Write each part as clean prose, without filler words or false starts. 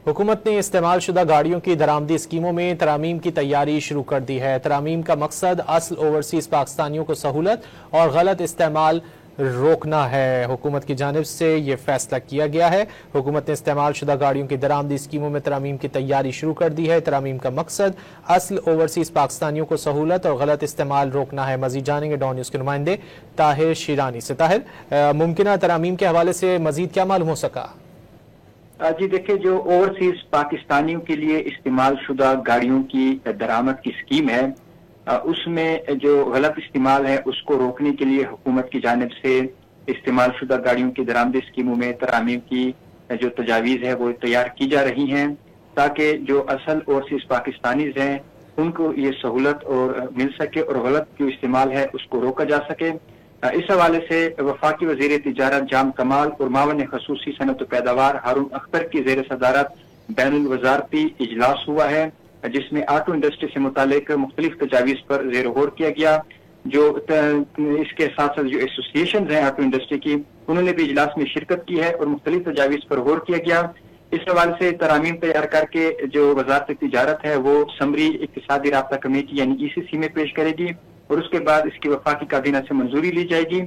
حکومت نے استعمال شدہ گاڑیوں کی درآمدی اسکیموں میں ترامیم کی تیاری شروع کر دی ہے۔ ترامیم کا مقصد اصل اوورسیز پاکستانیوں کو سہولت اور غلط استعمال روکنا ہے۔ حکومت کی جانب سے یہ فیصلہ کیا گیا ہے۔ حکومت نے استعمال شدہ گاڑیوں کی درآمدی اسکیموں میں ترامیم کی تیاری شروع کر دی ہے۔ ترامیم کا مقصد اصل اوورسیز پاکستانیوں کو سہولت اور غلط استعمال روکنا ہے۔ مزید جانیں گے ڈان نیوز کے نمائندے طاہر شیرانی سے۔ طاہر، ممکنہ ترامیم کے حوالے سے مزید کیا معلوم ہو سکا؟ جی دیکھیں، جو اوورسیز پاکستانیوں کے لیے استعمال شدہ گاڑیوں کی درآمد کی اسکیم ہے، اس میں جو غلط استعمال ہے اس کو روکنے کے لیے حکومت کی جانب سے استعمال شدہ گاڑیوں کی درآمدی اسکیموں میں ترامیم کی جو تجاویز ہے وہ تیار کی جا رہی ہیں، تاکہ جو اصل اوورسیز پاکستانیز ہیں ان کو یہ سہولت اور مل سکے اور غلط جو استعمال ہے اس کو روکا جا سکے۔ اس حوالے سے وفاقی وزیر تجارت جام کمال اور معاون خصوصی صنعت و پیداوار ہارون اختر کی زیر صدارت بین الوزارتی اجلاس ہوا ہے، جس میں آٹو انڈسٹری سے متعلق مختلف تجاویز پر زیر غور کیا گیا۔ جو اس کے ساتھ ساتھ جو ایسوسیشنز ہیں آٹو انڈسٹری کی، انہوں نے بھی اجلاس میں شرکت کی ہے اور مختلف تجاویز پر غور کیا گیا۔ اس حوالے سے ترامیم تیار کر کے جو وزارت تجارت ہے وہ سمری اقتصادی رابطہ کمیٹی یعنی ECC میں پیش کرے گی اور اس کے بعد اس کی وفاقی کابینہ سے منظوری لی جائے گی۔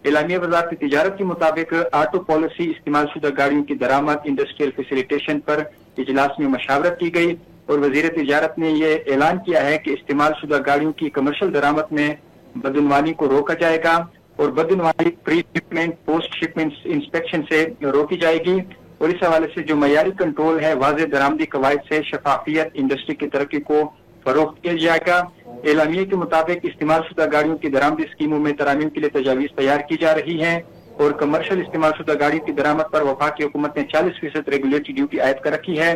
اعلامیہ وزارت تجارت کے مطابق آٹو پالیسی استعمال شدہ گاڑیوں کی درآمد انڈسٹریل فیسیلیٹیشن پر اجلاس میں مشاورت کی گئی اور وزیر تجارت نے یہ اعلان کیا ہے کہ استعمال شدہ گاڑیوں کی کمرشل درآمد میں بدعنوانی کو روکا جائے گا اور بدعنوانی pre shipment post shipment inspection سے روکی جائے گی، اور اس حوالے سے جو معیاری کنٹرول ہے واضح درآمدی قواعد سے شفافیت انڈسٹری کی ترقی کو فروغ دیا جائے گا۔ اعلامیے کے مطابق استعمال شدہ گاڑیوں کی درآمدی اسکیموں میں ترامیم کے لیے تجاویز تیار کی جا رہی ہیں اور کمرشل استعمال شدہ گاڑیوں کی درآمد پر وفاقی حکومت نے 40% ریگولیٹری ڈیوٹی عائد کر رکھی ہے۔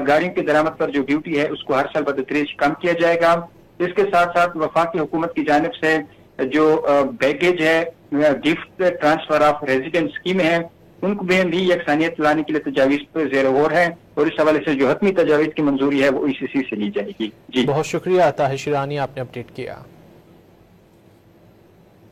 گاڑیوں کی درآمد پر جو ڈیوٹی ہے اس کو ہر سال بتدریج کم کیا جائے گا۔ اس کے ساتھ ساتھ وفاقی حکومت کی جانب سے جو بیگیج ہے، گفٹ ٹرانسفر آف ریزیڈنٹ اسکیمیں ہیں، ان کو بھی یکسانیت لانے کے لیے تجاویز پر زیر غور ہے اور اس حوالے سے جو حتمی تجاویز کی منظوری ہے وہ ECC سے لی جائے گی۔ بہت شکریہ طاہر شیرانی، آپ نے اپڈیٹ کیا۔